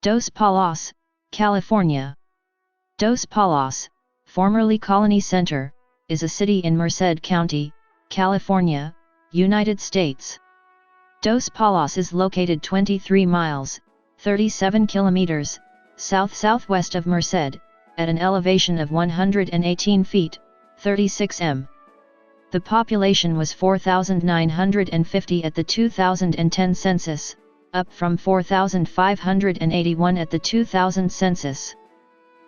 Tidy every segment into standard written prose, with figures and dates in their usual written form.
Dos Palos, California. Dos Palos, formerly Colony Center, is a city in Merced County, California, United States. Dos Palos is located 23 miles, 37 kilometers, south-southwest of Merced, at an elevation of 118 feet, 36 m. The population was 4,950 at the 2010 census, up from 4,581 at the 2000 census.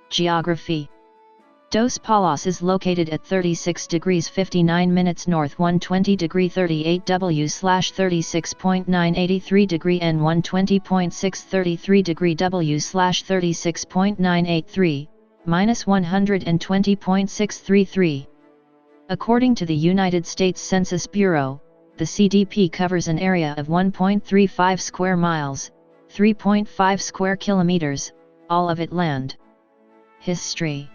Geography. Dos Palos is located at 36 degrees 59 minutes north 120 degree 38 W/36.983 degree N 120.633 degree W/36.983, minus 120.633. According to the United States Census Bureau, the CDP covers an area of 1.35 square miles, 3.5 square kilometers, all of it land. History.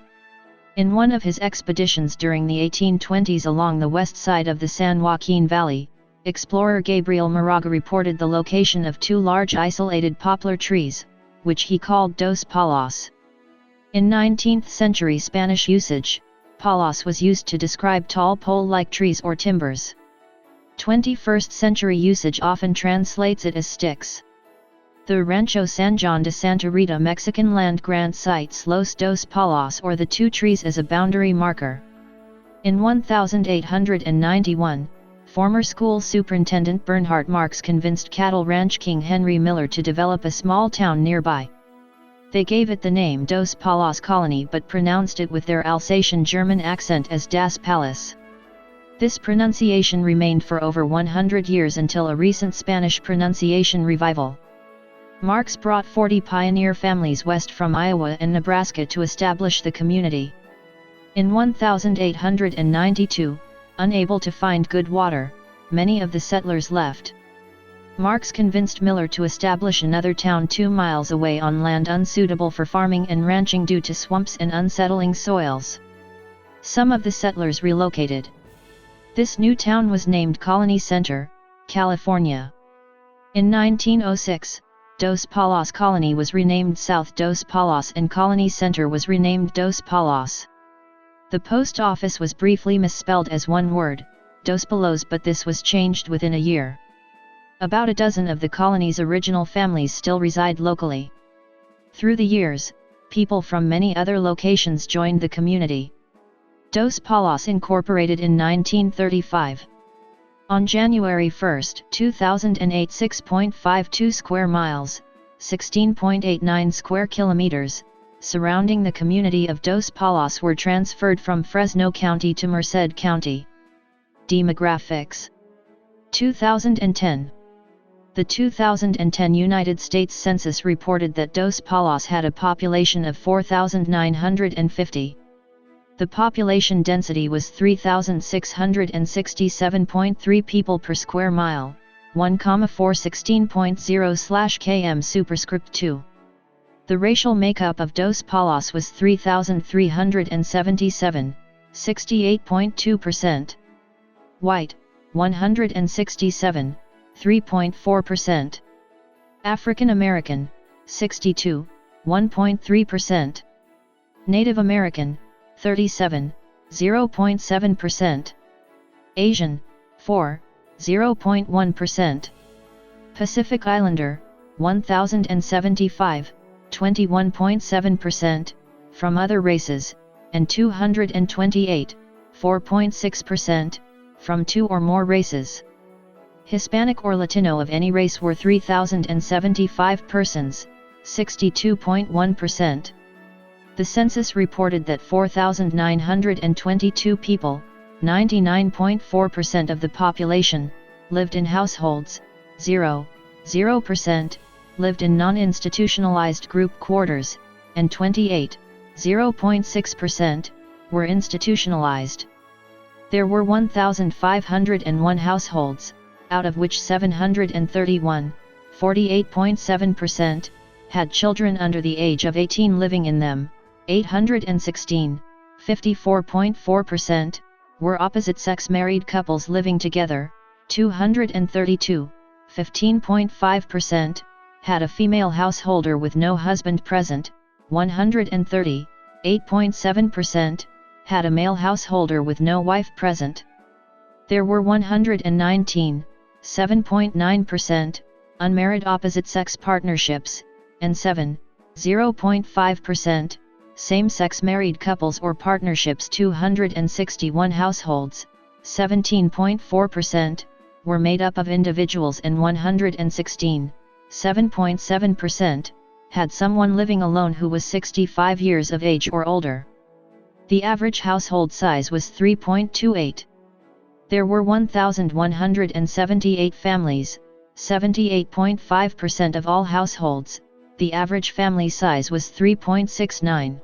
In one of his expeditions during the 1820s along the west side of the San Joaquin Valley, explorer Gabriel Moraga reported the location of two large isolated poplar trees, which he called Dos Palos. In 19th century Spanish usage, palos was used to describe tall pole-like trees or timbers. 21st century usage often translates it as sticks. The Rancho San Juan de Santa Rita Mexican land grant cites Los Dos Palos or the two trees as a boundary marker. In 1891, former school superintendent Bernhard Marx convinced cattle ranch king Henry Miller to develop a small town nearby. They gave it the name Dos Palos Colony but pronounced it with their Alsatian German accent as Das Palos. This pronunciation remained for over 100 years until a recent Spanish pronunciation revival. Marx brought 40 pioneer families west from Iowa and Nebraska to establish the community. In 1892, unable to find good water, many of the settlers left. Marx convinced Miller to establish another town 2 miles away on land unsuitable for farming and ranching due to swamps and unsettling soils. Some of the settlers relocated. This new town was named Colony Center, California. In 1906, Dos Palos Colony was renamed South Dos Palos and Colony Center was renamed Dos Palos. The post office was briefly misspelled as one word, Dos Palos, but this was changed within a year. About a dozen of the colony's original families still reside locally. Through the years, people from many other locations joined the community. Dos Palos incorporated in 1935. On January 1, 2008, 6.52 square miles, 16.89 square kilometers, surrounding the community of Dos Palos were transferred from Fresno County to Merced County. Demographics. 2010. The 2010 United States Census reported that Dos Palos had a population of 4,950. The population density was 3,667.3 people per square mile, 1,416.0/km superscript 2. The racial makeup of Dos Palos was 3,377, 68.2%. White, 167, 3.4%. African American, 62, 1.3%. Native American, 37, 0.7%. Asian, 4, 0.1%. Pacific Islander, 1,075, 21.7%, from other races, and 228, 4.6%, from 2 or more races. Hispanic or Latino of any race were 3,075 persons, 62.1%. The census reported that 4,922 people, 99.4% of the population, lived in households, 0.0%, lived in non-institutionalized group quarters, and 0.6%, were institutionalized. There were 1,501 households, out of which 731, 48.7%, had children under the age of 18 living in them, 816, 54.4%, were opposite-sex married couples living together, 232, 15.5%, had a female householder with no husband present, 130, 8.7%, had a male householder with no wife present. There were 119, 7.9%, unmarried opposite-sex partnerships, and 7, 0.5%, same-sex married couples or partnerships. 261 households, 17.4%, were made up of individuals, and 116, 7.7%, had someone living alone who was 65 years of age or older. The average household size was 3.28. There were 1,178 families, 78.5% of all households. The average family size was 3.69.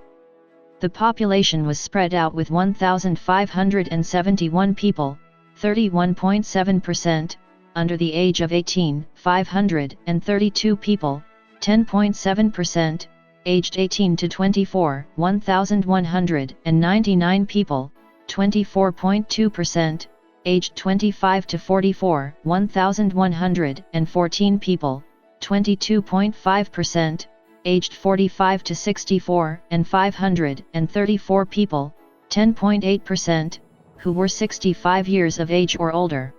The population was spread out with 1,571 people, 31.7%, under the age of 18, 532 people, 10.7%, aged 18 to 24, 1,199 people, 24.2%, aged 25 to 44, 1,114 people, 22.5%, aged 45 to 64, and 534 people, 10.8%, who were 65 years of age or older.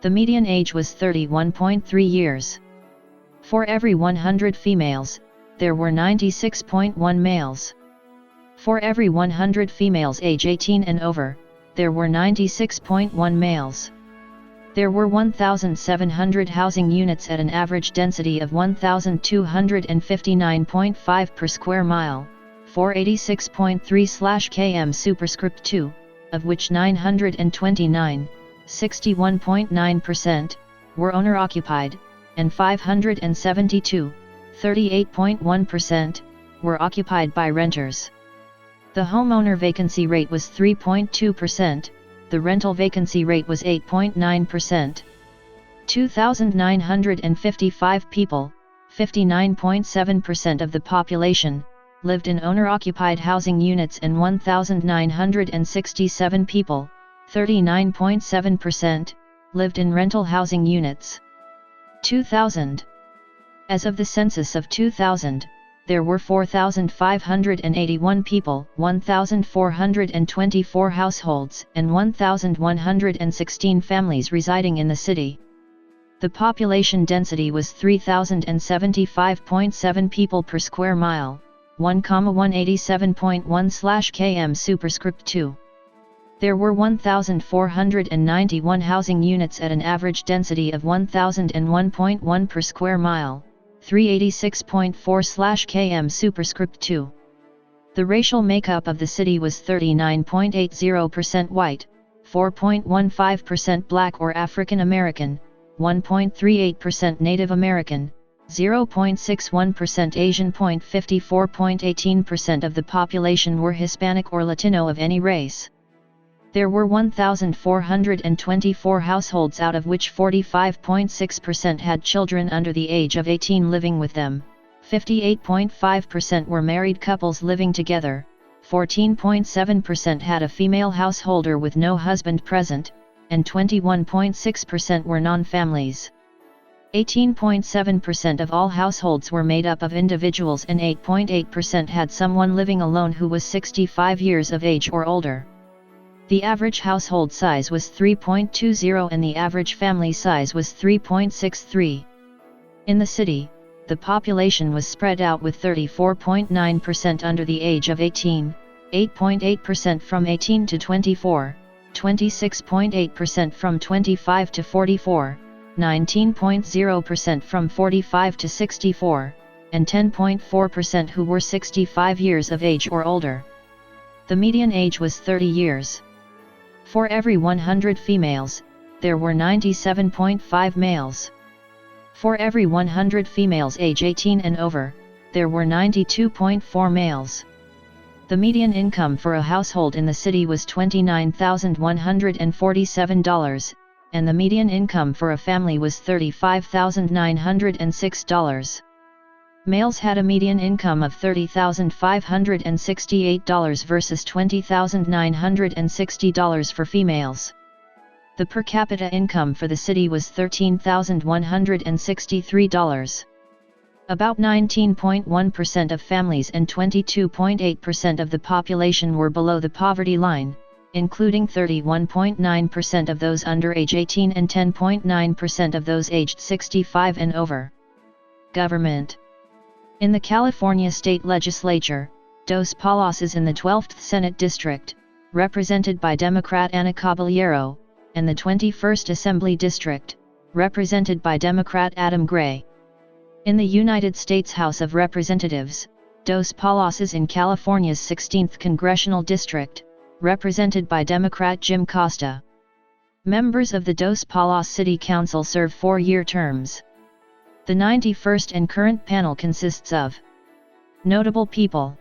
The median age was 31.3 years. For every 100 females, there were 96.1 males. For every 100 females age 18 and over, there were 96.1 males. There were 1,700 housing units at an average density of 1,259.5 per square mile, 486.3/km superscript 2, of which 929, 61.9%, were owner-occupied, and 572, 38.1%, were occupied by renters. The homeowner vacancy rate was 3.2%, the rental vacancy rate was 8.9%. 2,955 people, 59.7% of the population, lived in owner-occupied housing units, and 1,967 people, 39.7%, lived in rental housing units. 2000. As of the census of 2000, there were 4,581 people, 1,424 households, and 1,116 families residing in the city. The population density was 3,075.7 people per square mile, 1,187.1/km superscript 2. There were 1,491 housing units at an average density of 1,001.1 per square mile, 386.4/km superscript 2. The racial makeup of the city was 39.80% white, 4.15% black or African American, 1.38% Native American, 0.61% Asian. 54.18% of the population were Hispanic or Latino of any race. There were 1,424 households, out of which 45.6% had children under the age of 18 living with them, 58.5% were married couples living together, 14.7% had a female householder with no husband present, and 21.6% were non-families. 18.7% of all households were made up of individuals, and 8.8% had someone living alone who was 65 years of age or older. The average household size was 3.20 and the average family size was 3.63. In the city, the population was spread out with 34.9% under the age of 18, 8.8% from 18 to 24, 26.8% from 25 to 44, 19.0% from 45 to 64, and 10.4% who were 65 years of age or older. The median age was 30 years. For every 100 females, there were 97.5 males. For every 100 females age 18 and over, there were 92.4 males. The median income for a household in the city was $29,147, and the median income for a family was $35,906. Males had a median income of $30,568 versus $20,960 for females. The per capita income for the city was $13,163. About 19.1% of families and 22.8% of the population were below the poverty line, including 31.9% of those under age 18 and 10.9% of those aged 65 and over. Government. In the California State Legislature, Dos Palos is in the 12th Senate District, represented by Democrat Ana Caballero, and the 21st Assembly District, represented by Democrat Adam Gray. In the United States House of Representatives, Dos Palos is in California's 16th Congressional District, represented by Democrat Jim Costa. Members of the Dos Palos City Council serve 4-year terms. The 91st and current panel consists of notable people: